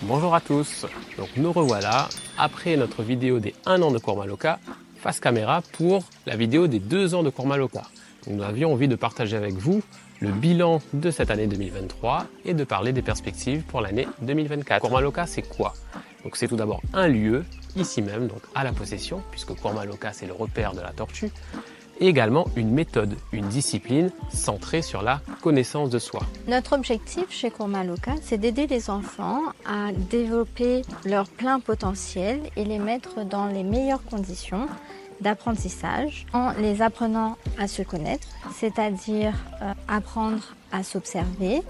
Bonjour à tous, donc nous revoilà après notre vidéo des 1 an de cours Maloka face caméra pour la vidéo des 2 ans de cours Maloka. Nous avions envie de partager avec vous le bilan de cette année 2023 et de parler des perspectives pour l'année 2024. Cours Maloka, c'est quoi? Donc c'est tout d'abord un lieu, ici même, donc à la Possession, puisque cours Maloka c'est le repère de la tortue, et également une méthode, une discipline centrée sur la connaissance de soi. Notre objectif chez Cours Maloka, c'est d'aider les enfants à développer leur plein potentiel et les mettre dans les meilleures conditions d'apprentissage en les apprenant à se connaître, c'est-à-dire apprendre à s'observer,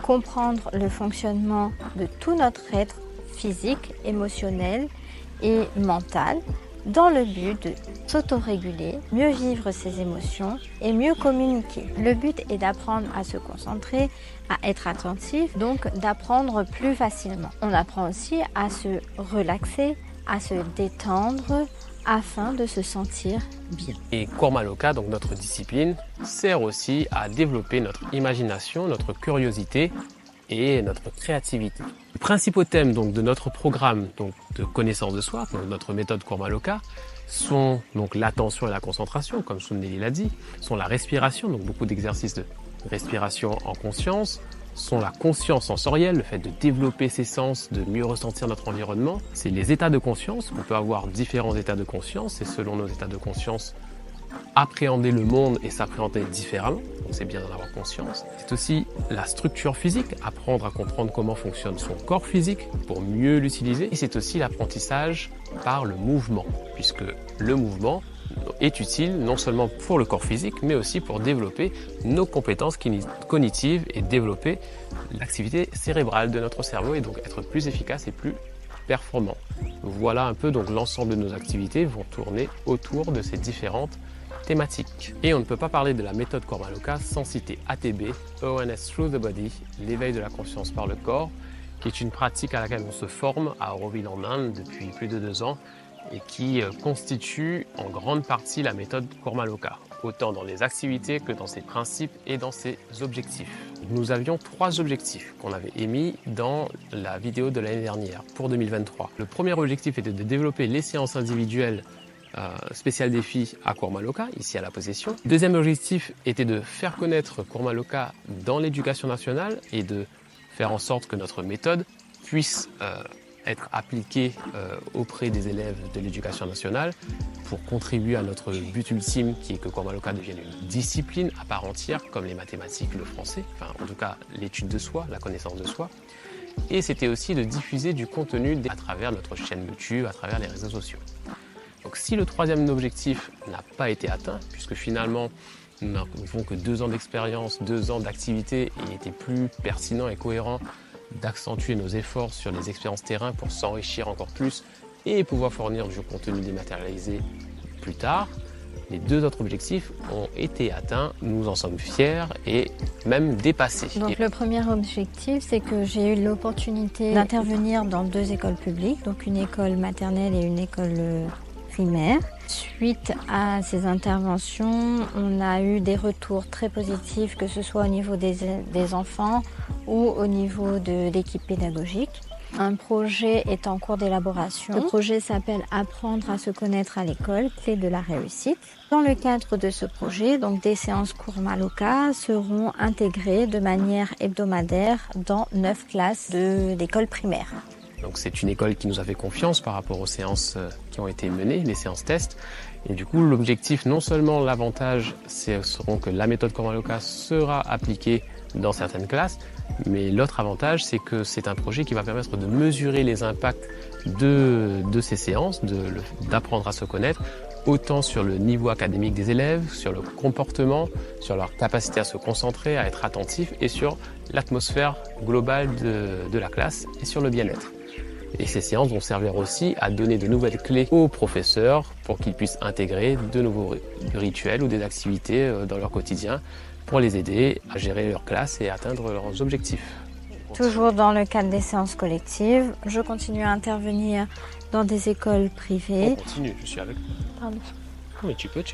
comprendre le fonctionnement de tout notre être physique, émotionnel et mental, dans le but de s'autoréguler, mieux vivre ses émotions et mieux communiquer. Le but est d'apprendre à se concentrer, à être attentif, donc d'apprendre plus facilement. On apprend aussi à se relaxer, à se détendre afin de se sentir bien. Et cours Maloka, donc notre discipline, sert aussi à développer notre imagination, notre curiosité et notre créativité. Les principaux thèmes donc de notre programme donc de connaissance de soi, donc notre méthode Cours Maloka, sont donc l'attention et la concentration, comme Souneli l'a dit, sont la respiration, donc beaucoup d'exercices de respiration en conscience, sont la conscience sensorielle, le fait de développer ses sens, de mieux ressentir notre environnement. C'est les états de conscience, on peut avoir différents états de conscience et selon nos états de conscience, appréhender le monde et s'appréhender différemment, donc c'est bien d'en avoir conscience. C'est aussi la structure physique, apprendre à comprendre comment fonctionne son corps physique pour mieux l'utiliser. Et c'est aussi l'apprentissage par le mouvement, puisque le mouvement est utile non seulement pour le corps physique, mais aussi pour développer nos compétences cognitives et développer l'activité cérébrale de notre cerveau et donc être plus efficace et plus performant. Voilà un peu donc l'ensemble de nos activités vont tourner autour de ces différentes thématiques. Et on ne peut pas parler de la méthode Cours Maloka sans citer ATB, Awareness Through the Body, l'éveil de la conscience par le corps, qui est une pratique à laquelle on se forme à Auroville en Inde depuis plus de 2 ans et qui constitue en grande partie la méthode Cours Maloka, autant dans les activités que dans ses principes et dans ses objectifs. Nous avions 3 objectifs qu'on avait émis dans la vidéo de l'année dernière pour 2023. Le premier objectif était de développer les séances individuelles spécial défi à Cours Maloka, ici à la Possession. Deuxième objectif était de faire connaître Cours Maloka dans l'éducation nationale et de faire en sorte que notre méthode puisse être appliquée auprès des élèves de l'éducation nationale pour contribuer à notre but ultime qui est que Cours Maloka devienne une discipline à part entière comme les mathématiques, le français, enfin en tout cas l'étude de soi, la connaissance de soi. Et c'était aussi de diffuser du contenu à travers notre chaîne YouTube, à travers les réseaux sociaux. Donc si le troisième objectif n'a pas été atteint, puisque finalement nous n'avons que 2 ans d'expérience, 2 ans d'activité, il était plus pertinent et cohérent d'accentuer nos efforts sur les expériences terrain pour s'enrichir encore plus et pouvoir fournir du contenu dématérialisé plus tard. Les 2 autres objectifs ont été atteints, nous en sommes fiers et même dépassés. Donc le premier objectif, c'est que j'ai eu l'opportunité d'intervenir dans 2 écoles publiques, donc une école maternelle et une école primaire. Suite à ces interventions, on a eu des retours très positifs, que ce soit au niveau des enfants ou au niveau de l'équipe pédagogique. Un projet est en cours d'élaboration. Le projet s'appelle « Apprendre à se connaître à l'école, clé de la réussite ». Dans le cadre de ce projet, donc des séances Cours Maloka seront intégrées de manière hebdomadaire dans 9 classes d'école primaire. Donc c'est une école qui nous a fait confiance par rapport aux séances qui ont été menées, les séances tests. Et du coup, l'objectif, non seulement l'avantage, seront que la méthode Cours Maloka sera appliquée dans certaines classes, mais l'autre avantage, c'est que c'est un projet qui va permettre de mesurer les impacts de ces séances, d'apprendre à se connaître, autant sur le niveau académique des élèves, sur le comportement, sur leur capacité à se concentrer, à être attentif et sur l'atmosphère globale de la classe et sur le bien-être. Et ces séances vont servir aussi à donner de nouvelles clés aux professeurs pour qu'ils puissent intégrer de nouveaux rituels ou des activités dans leur quotidien pour les aider à gérer leur classe et atteindre leurs objectifs. Toujours dans le cadre des séances collectives, je continue à intervenir dans des écoles privées. On continue, je suis avec toi. Pardon. Oui, tu peux.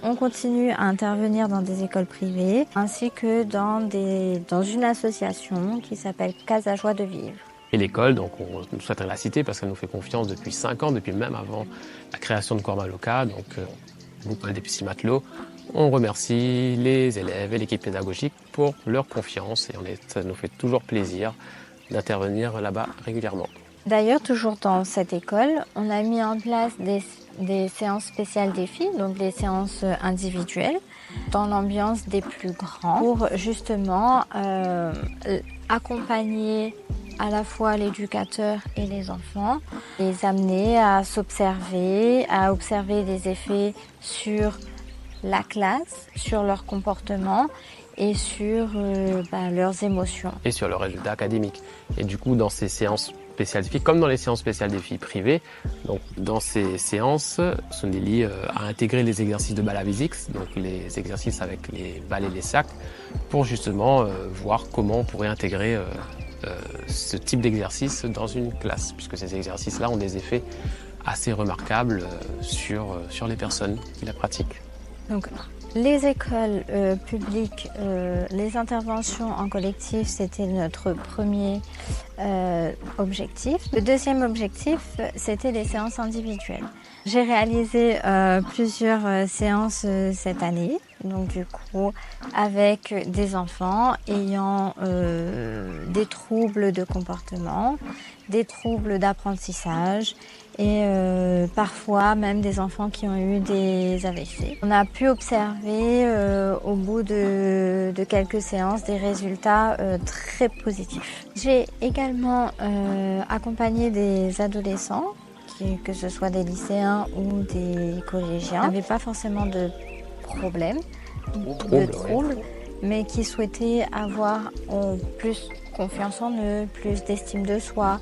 On continue à intervenir dans des écoles privées ainsi que dans une association qui s'appelle Casa Joie de Vivre. Et l'école, donc on souhaiterait la citer parce qu'elle nous fait confiance depuis 5 ans, depuis même avant la création de Kormaloka, donc l'école des petits matelots. On remercie les élèves et l'équipe pédagogique pour leur confiance et ça nous fait toujours plaisir d'intervenir là-bas régulièrement. D'ailleurs, toujours dans cette école, on a mis en place des séances spéciales défis, donc des séances individuelles, dans l'ambiance des plus grands, pour justement accompagner à la fois l'éducateur et les enfants, les amener à s'observer, à observer les effets sur la classe, sur leur comportement et sur leurs émotions. Et sur le résultat académique. Et du coup, dans ces séances spéciales défis, comme dans les séances spéciales défis privées, donc dans ces séances, Soneli a intégré les exercices de Balavisix, donc les exercices avec les balles et les sacs, pour justement voir comment on pourrait intégrer ce type d'exercice dans une classe, puisque ces exercices-là ont des effets assez remarquables sur les personnes qui la pratiquent. Donc, les écoles publiques, les interventions en collectif, c'était notre premier objectif. Le deuxième objectif, c'était les séances individuelles. J'ai réalisé plusieurs séances cette année, donc du coup avec des enfants ayant des troubles de comportement, des troubles d'apprentissage et parfois même des enfants qui ont eu des AVC. On a pu observer au bout de quelques séances des résultats très positifs. J'ai également accompagné des adolescents, que ce soit des lycéens ou des collégiens, n'avaient pas forcément de problème, de troubles, mais qui souhaitaient avoir plus confiance en eux, plus d'estime de soi.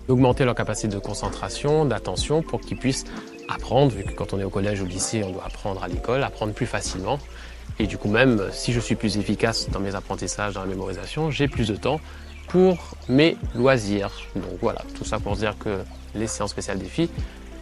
Augmenter leur capacité de concentration, d'attention pour qu'ils puissent apprendre, vu que quand on est au collège ou au lycée, on doit apprendre à l'école, apprendre plus facilement. Et du coup, même si je suis plus efficace dans mes apprentissages, dans la mémorisation, j'ai plus de temps pour mes loisirs. Donc voilà, tout ça pour dire que les séances spéciales défis,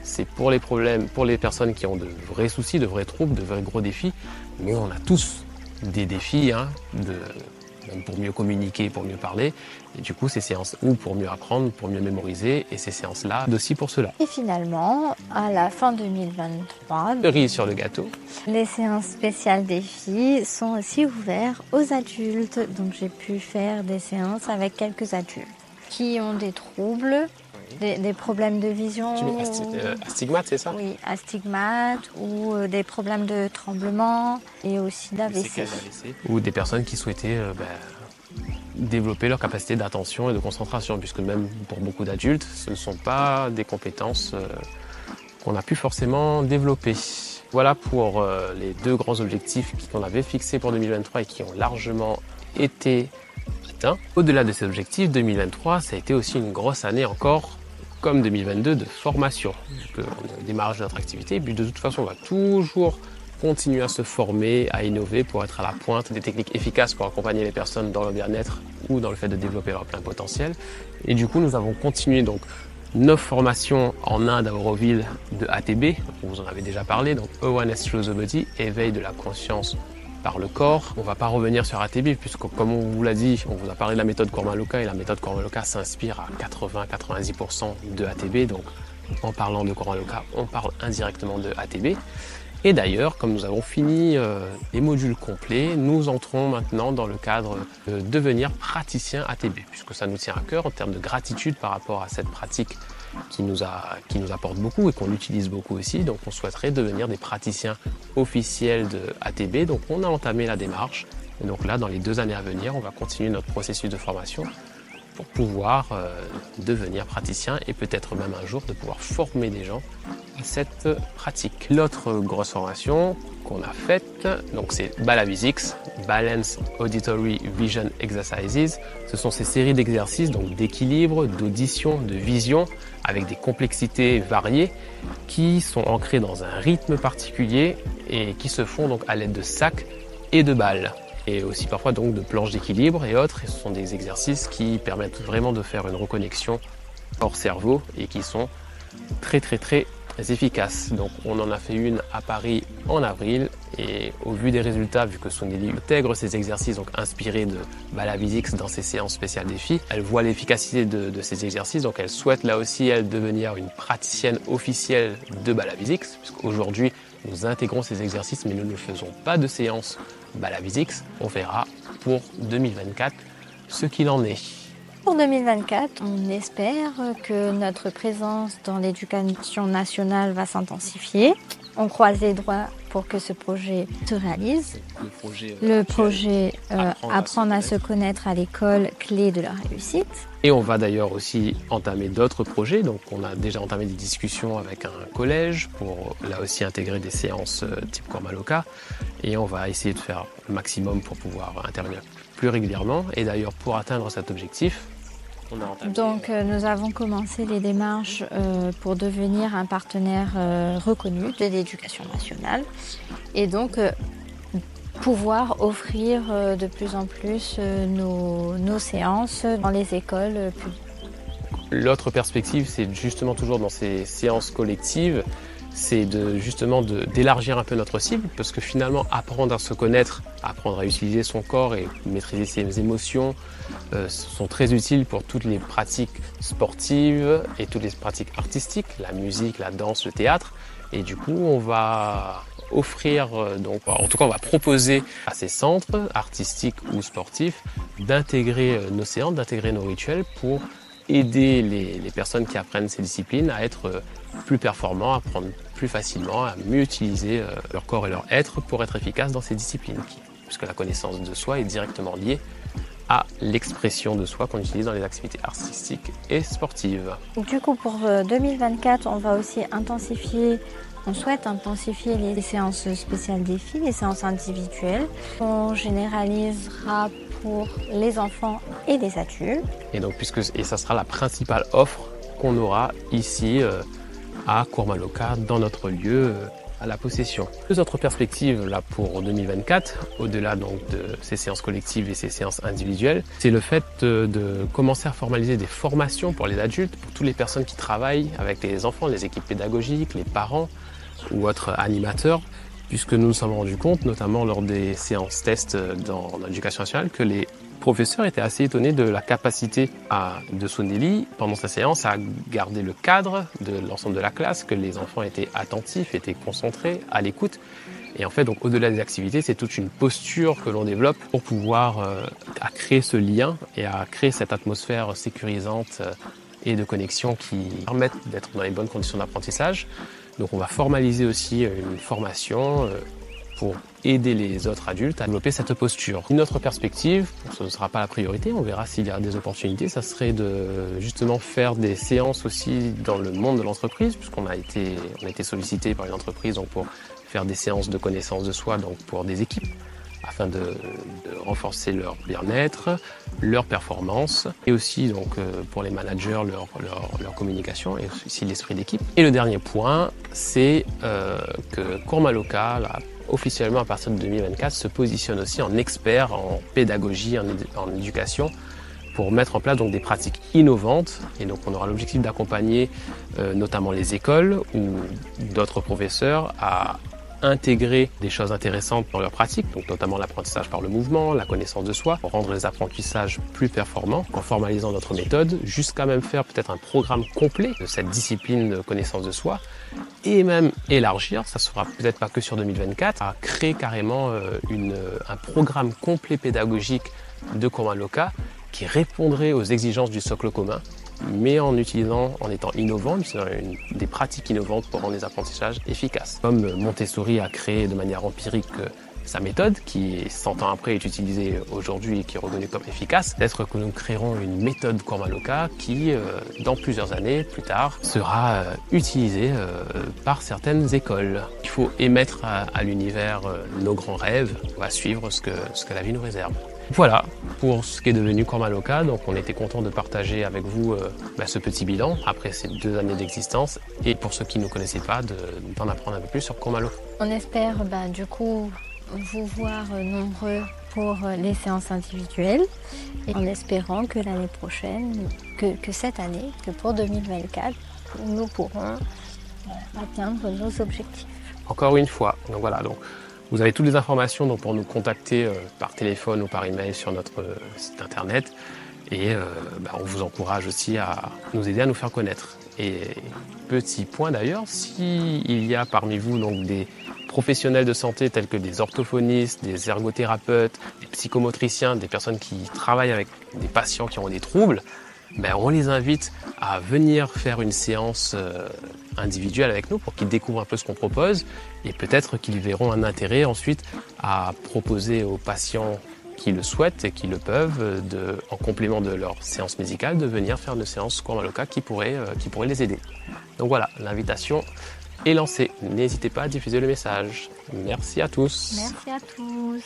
c'est pour les personnes qui ont de vrais soucis, de vrais troubles, de vrais gros défis. Mais on a tous des défis, même pour mieux communiquer, pour mieux parler. Et du coup, ces séances, ou pour mieux apprendre, pour mieux mémoriser, et ces séances-là, aussi pour cela. Et finalement, à la fin 2023, Cerise sur le gâteau, les séances spéciales défis sont aussi ouvertes aux adultes. Donc j'ai pu faire des séances avec quelques adultes qui ont des troubles, des problèmes de vision. Tu mets astigmate, c'est ça? Oui, astigmate ou des problèmes de tremblement et aussi d'AVC. Ou des personnes qui souhaitaient développer leur capacité d'attention et de concentration, puisque même pour beaucoup d'adultes, ce ne sont pas des compétences qu'on a pu forcément développer. Voilà pour les deux grands objectifs qu'on avait fixés pour 2023 et qui ont largement été atteints. Au-delà de ces objectifs, 2023, ça a été aussi une grosse année encore, comme 2022, de formation. On a le démarrage de notre activité, et puis de toute façon, on va toujours continuer à se former, à innover pour être à la pointe des techniques efficaces pour accompagner les personnes dans le bien-être ou dans le fait de développer leur plein potentiel. Et du coup, nous avons continué donc nos formations en Inde à Auroville de ATB, vous en avez déjà parlé, donc Awareness Through the Body, éveil de la conscience par le corps. On ne va pas revenir sur ATB puisque, comme on vous l'a dit, on vous a parlé de la méthode Kormaloka et la méthode Kormaloka s'inspire à 80-90% de ATB. Donc, en parlant de Kormaloka, on parle indirectement de ATB. Et d'ailleurs, comme nous avons fini les modules complets, nous entrons maintenant dans le cadre de devenir praticien ATB, puisque ça nous tient à cœur en termes de gratitude par rapport à cette pratique qui nous apporte beaucoup et qu'on utilise beaucoup aussi. Donc on souhaiterait devenir des praticiens officiels de ATB. Donc on a entamé la démarche. Et donc là, dans les 2 années à venir, on va continuer notre processus de formation pour pouvoir devenir praticien et peut-être même un jour de pouvoir former des gens à cette pratique. L'autre grosse formation qu'on a faite, donc c'est Balavisix, Balance Auditory Vision Exercises. Ce sont ces séries d'exercices, donc d'équilibre, d'audition, de vision, avec des complexités variées qui sont ancrées dans un rythme particulier et qui se font donc à l'aide de sacs et de balles. Et aussi parfois donc de planches d'équilibre et autres. Et ce sont des exercices qui permettent vraiment de faire une reconnexion hors cerveau et qui sont très très efficace. Donc on en a fait une à Paris en avril et au vu des résultats, vu que Soneli intègre ces exercices donc inspirés de Balavisix dans ses séances spéciales défis, elle voit l'efficacité de ces exercices, donc elle souhaite là aussi elle devenir une praticienne officielle de Balavisix, puisqu'aujourd'hui nous intégrons ces exercices mais nous ne faisons pas de séances Balavisix. On verra pour 2024 ce qu'il en est. Pour 2024, on espère que notre présence dans l'éducation nationale va s'intensifier. On croise les doigts pour que ce projet se réalise. Le projet Apprendre à se connaître à l'école, clé de la réussite. Et on va d'ailleurs aussi entamer d'autres projets. Donc on a déjà entamé des discussions avec un collège pour là aussi intégrer des séances type Kormaloka. Et on va essayer de faire le maximum pour pouvoir intervenir plus régulièrement. Et d'ailleurs pour atteindre cet objectif, nous avons commencé les démarches pour devenir un partenaire reconnu de l'éducation nationale et donc pouvoir offrir de plus en plus nos séances dans les écoles publiques. L'autre perspective, c'est justement toujours dans ces séances collectives, c'est d'élargir un peu notre cible, parce que finalement apprendre à se connaître, apprendre à utiliser son corps et maîtriser ses émotions sont très utiles pour toutes les pratiques sportives et toutes les pratiques artistiques, la musique, la danse, le théâtre. Et du coup, on va offrir, on va proposer à ces centres artistiques ou sportifs d'intégrer nos séances, d'intégrer nos rituels pour aider les personnes qui apprennent ces disciplines à être plus performants, à apprendre plus facilement, à mieux utiliser leur corps et leur être pour être efficaces dans ces disciplines. Puisque la connaissance de soi est directement liée à l'expression de soi qu'on utilise dans les activités artistiques et sportives. Du coup, pour 2024, on souhaite intensifier les séances spéciales défis, les séances individuelles. On généralisera pour les enfants et les adultes. Et donc, ça sera la principale offre qu'on aura ici à Kormaloka, dans notre lieu à la possession. Deux autres perspectives là pour 2024, au-delà donc de ces séances collectives et ces séances individuelles, c'est le fait de commencer à formaliser des formations pour les adultes, pour toutes les personnes qui travaillent avec les enfants, les équipes pédagogiques, les parents ou autres animateurs, puisque nous nous sommes rendus compte, notamment lors des séances tests dans l'éducation nationale, que les professeurs étaient assez étonnés de la capacité de Soneli, pendant sa séance, à garder le cadre de l'ensemble de la classe, que les enfants étaient attentifs, étaient concentrés, à l'écoute. Et en fait, donc, au-delà des activités, c'est toute une posture que l'on développe pour pouvoir à créer ce lien et à créer cette atmosphère sécurisante et de connexion qui permettent d'être dans les bonnes conditions d'apprentissage. Donc on va formaliser aussi une formation pour aider les autres adultes à développer cette posture. Une autre perspective, ce ne sera pas la priorité, on verra s'il y a des opportunités, ça serait de justement faire des séances aussi dans le monde de l'entreprise, puisqu'on a été sollicité par une entreprise donc, pour faire des séances de connaissance de soi donc pour des équipes, afin de renforcer leur bien-être, leur performance, et aussi donc, pour les managers, leur communication, et aussi l'esprit d'équipe. Et le dernier point, c'est que Kormaloka, là, officiellement à partir de 2024, se positionne aussi en expert en pédagogie, en éducation, pour mettre en place donc, des pratiques innovantes. Et donc on aura l'objectif d'accompagner notamment les écoles ou d'autres professeurs à intégrer des choses intéressantes dans leur pratique, donc notamment l'apprentissage par le mouvement, la connaissance de soi, pour rendre les apprentissages plus performants en formalisant notre méthode, jusqu'à même faire peut-être un programme complet de cette discipline de connaissance de soi, et même élargir, ça sera peut-être pas que sur 2024, à créer carrément un programme complet pédagogique de Kormaloka qui répondrait aux exigences du socle commun, mais en étant innovant, en utilisant des pratiques innovantes pour rendre les apprentissages efficaces. Comme Montessori a créé de manière empirique sa méthode, qui 100 ans après est utilisée aujourd'hui et qui est reconnue comme efficace, peut-être que nous créerons une méthode Kormaloka qui, dans plusieurs années plus tard, sera utilisée par certaines écoles. Il faut émettre à l'univers nos grands rêves, on va suivre ce que la vie nous réserve. Voilà pour ce qui est devenu Kormaloka. Donc on était content de partager avec vous ce petit bilan après ces 2 années d'existence, et pour ceux qui ne connaissaient pas, d'en apprendre un peu plus sur Kormaloka. On espère du coup vous voir nombreux pour les séances individuelles, et en espérant que l'année prochaine, que cette année, que pour 2024, nous pourrons atteindre nos objectifs. Encore une fois, donc voilà, donc vous avez toutes les informations donc, pour nous contacter par téléphone ou par email sur notre site internet et on vous encourage aussi à nous aider à nous faire connaître. Et petit point d'ailleurs, s'il y a parmi vous donc des professionnels de santé tels que des orthophonistes, des ergothérapeutes, des psychomotriciens, des personnes qui travaillent avec des patients qui ont des troubles, on les invite à venir faire une séance individuelle avec nous pour qu'ils découvrent un peu ce qu'on propose et peut-être qu'ils verront un intérêt ensuite à proposer aux patients qui le souhaitent et qui le peuvent, en complément de leur séance médicale, de venir faire une séance Cours Maloca qui pourrait les aider. Donc voilà, l'invitation est lancée. N'hésitez pas à diffuser le message. Merci à tous. Merci à tous.